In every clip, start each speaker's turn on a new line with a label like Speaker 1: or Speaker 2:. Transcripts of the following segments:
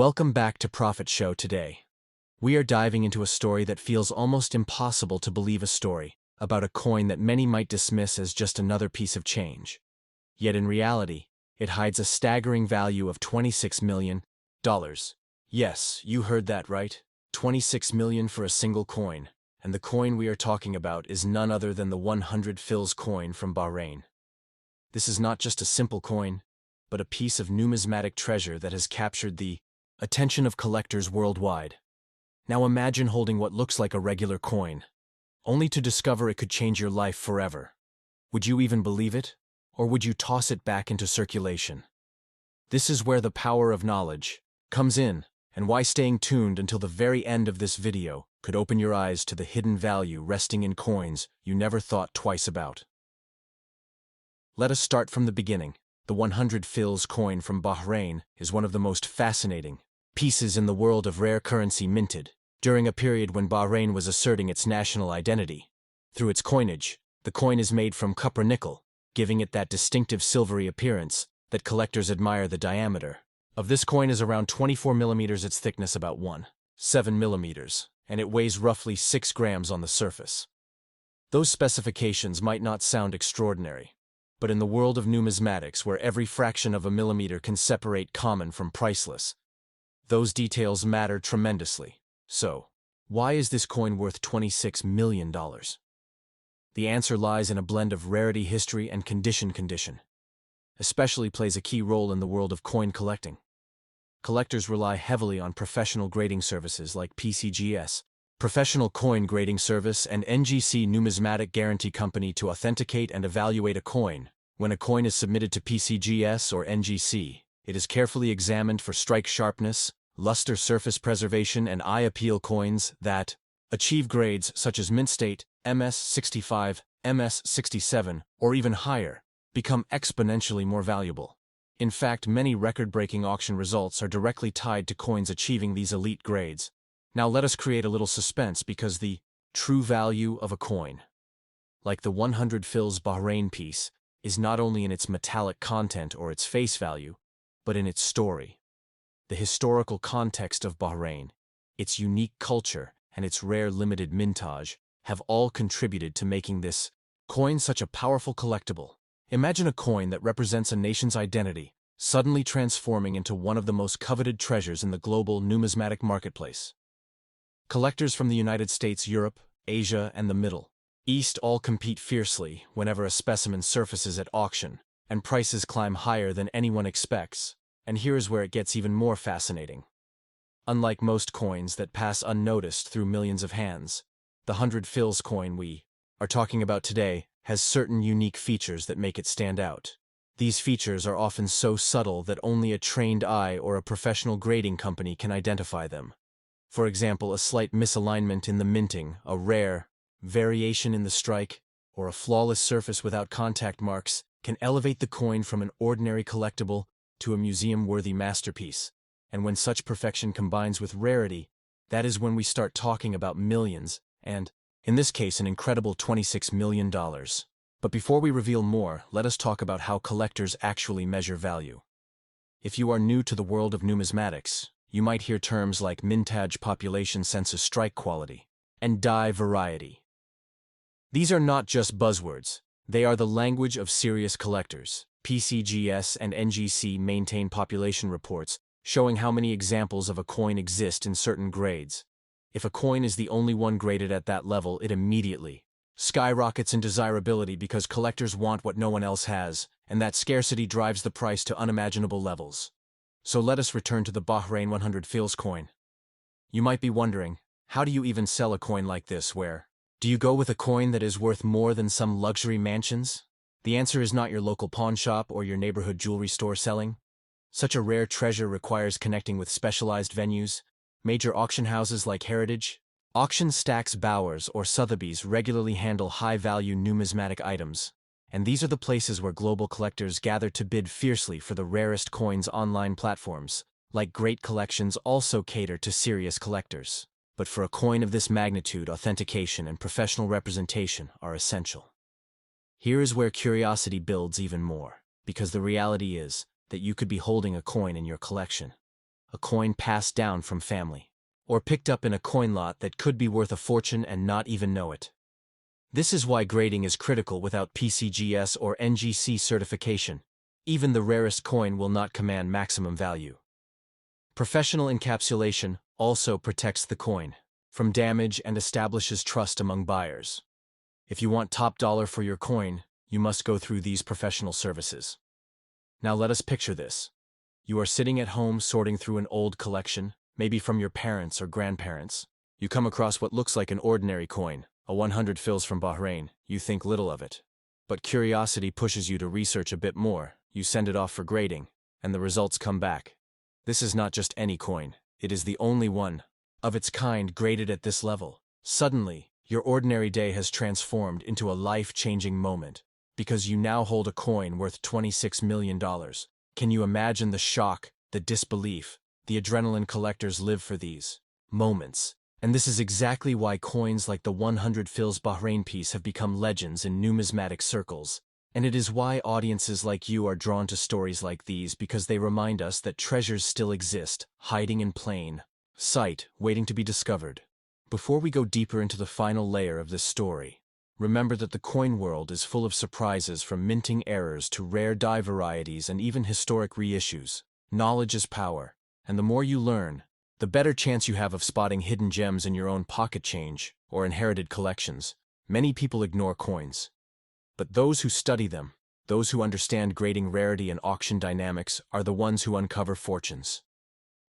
Speaker 1: Welcome back to Profit Show today. We are diving into a story that feels almost impossible to believe, a story about a coin that many might dismiss as just another piece of change. Yet in reality, it hides a staggering value of $26 million. Yes, you heard that right. $26 million for a single coin. And the coin we are talking about is none other than the 100 fils coin from Bahrain. This is not just a simple coin, but a piece of numismatic treasure that has captured the attention of collectors worldwide. Now imagine holding what looks like a regular coin, only to discover it could change your life forever. Would you even believe it? Or would you toss it back into circulation? This is where the power of knowledge comes in, and why staying tuned until the very end of this video could open your eyes to the hidden value resting in coins you never thought twice about. Let us start from the beginning. The 100 fils coin from Bahrain is one of the most fascinating pieces in the world of rare currency, minted during a period when Bahrain was asserting its national identity. Through its coinage, the coin is made from copper nickel, giving it that distinctive silvery appearance that collectors admire. The diameter of this coin is around 24 millimeters, its thickness about 1.7 millimeters, and it weighs roughly 6 grams on the surface. Those specifications might not sound extraordinary, but in the world of numismatics, where every fraction of a millimeter can separate common from priceless, those details matter tremendously. So, why is this coin worth $26 million? The answer lies in a blend of rarity, history, and condition. Especially plays a key role in the world of coin collecting. Collectors rely heavily on professional grading services like PCGS, Professional Coin Grading Service, and NGC, Numismatic Guarantee Company, to authenticate and evaluate a coin. When a coin is submitted to PCGS or NGC, it is carefully examined for strike sharpness, luster, surface preservation, and eye appeal. Coins that achieve grades such as mint state, MS65, MS67, or even higher, become exponentially more valuable. In fact, many record-breaking auction results are directly tied to coins achieving these elite grades. Now let us create a little suspense, because the true value of a coin, like the 100 fils Bahrain piece, is not only in its metallic content or its face value, but in its story. The historical context of Bahrain, its unique culture, and its rare limited mintage have all contributed to making this coin such a powerful collectible. Imagine a coin that represents a nation's identity suddenly transforming into one of the most coveted treasures in the global numismatic marketplace. Collectors from the United States, Europe, Asia, and the Middle East all compete fiercely whenever a specimen surfaces at auction, and prices climb higher than anyone expects. And here is where it gets even more fascinating. Unlike most coins that pass unnoticed through millions of hands, the 100 fils coin we are talking about today has certain unique features that make it stand out. These features are often so subtle that only a trained eye or a professional grading company can identify them. For example, a slight misalignment in the minting, a rare variation in the strike, or a flawless surface without contact marks can elevate the coin from an ordinary collectible to a museum-worthy masterpiece. And when such perfection combines with rarity, that is when we start talking about millions, and, in this case, an incredible $26 million. But before we reveal more, let us talk about how collectors actually measure value. If you are new to the world of numismatics, you might hear terms like mintage, population census, strike quality, and die variety. These are not just buzzwords, they are the language of serious collectors. PCGS and NGC maintain population reports showing how many examples of a coin exist in certain grades. If a coin is the only one graded at that level, it immediately skyrockets in desirability because collectors want what no one else has, and that scarcity drives the price to unimaginable levels. So let us return to the Bahrain 100 fils coin. You might be wondering, how do you even sell a coin like this? Where do you go with a coin that is worth more than some luxury mansions? The answer is not your local pawn shop or your neighborhood jewelry store selling. Such a rare treasure requires connecting with specialized venues. Major auction houses like Heritage Auction Stacks, Bowers, or Sotheby's regularly handle high-value numismatic items, and these are the places where global collectors gather to bid fiercely for the rarest coins. Online platforms like Great Collections also cater to serious collectors. But for a coin of this magnitude, authentication and professional representation are essential. Here is where curiosity builds even more, because the reality is that you could be holding a coin in your collection, a coin passed down from family, or picked up in a coin lot that could be worth a fortune and not even know it. This is why grading is critical. Without PCGS or NGC certification, even the rarest coin will not command maximum value. Professional encapsulation also protects the coin from damage and establishes trust among buyers. If you want top dollar for your coin, you must go through these professional services. Now let us picture this. You are sitting at home sorting through an old collection, maybe from your parents or grandparents. You come across what looks like an ordinary coin, a 100 fils from Bahrain. You think little of it. But curiosity pushes you to research a bit more. You send it off for grading, and the results come back. This is not just any coin. It is the only one of its kind graded at this level. Suddenly, your ordinary day has transformed into a life-changing moment, because you now hold a coin worth $26 million. Can you imagine the shock, the disbelief? The adrenaline collectors live for these moments. And this is exactly why coins like the 100 fils Bahrain piece have become legends in numismatic circles. And it is why audiences like you are drawn to stories like these, because they remind us that treasures still exist, hiding in plain sight, waiting to be discovered. Before we go deeper into the final layer of this story, remember that the coin world is full of surprises, from minting errors to rare die varieties and even historic reissues. Knowledge is power, and the more you learn, the better chance you have of spotting hidden gems in your own pocket change or inherited collections. Many people ignore coins, but those who study them, those who understand grading, rarity, and auction dynamics, are the ones who uncover fortunes.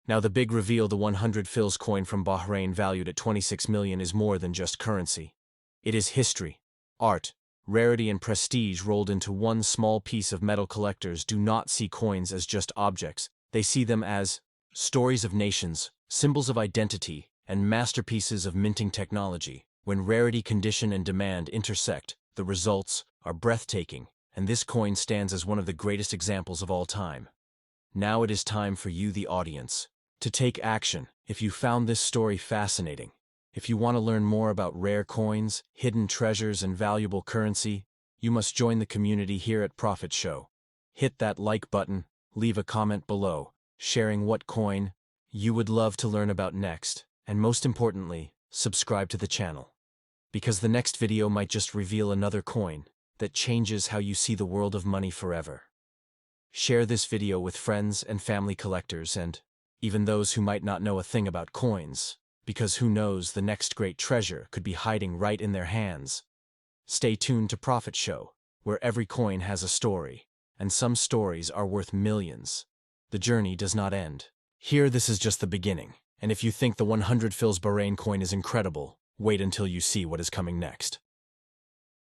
Speaker 1: Now the big reveal: the 100 fils coin from Bahrain, valued at $26 million, is more than just currency. It is history, art, rarity, and prestige rolled into one small piece of metal. Collectors do not see coins as just objects. They see them as stories of nations, symbols of identity, and masterpieces of minting technology. When rarity, condition, and demand intersect, the results are breathtaking, and this coin stands as one of the greatest examples of all time. Now it is time for you, the audience, to take action. If you found this story fascinating, if you want to learn more about rare coins, hidden treasures, and valuable currency, you must join the community here at Profit Show. Hit that like button, leave a comment below, sharing what coin you would love to learn about next, and most importantly, subscribe to the channel, because the next video might just reveal another coin that changes how you see the world of money forever. Share this video with friends and family collectors, and even those who might not know a thing about coins, because who knows, the next great treasure could be hiding right in their hands. Stay tuned to Profit Show, where every coin has a story, and some stories are worth millions. The journey does not end here. This is just the beginning, and if you think the 100 fils Bahrain coin is incredible, wait until you see what is coming next.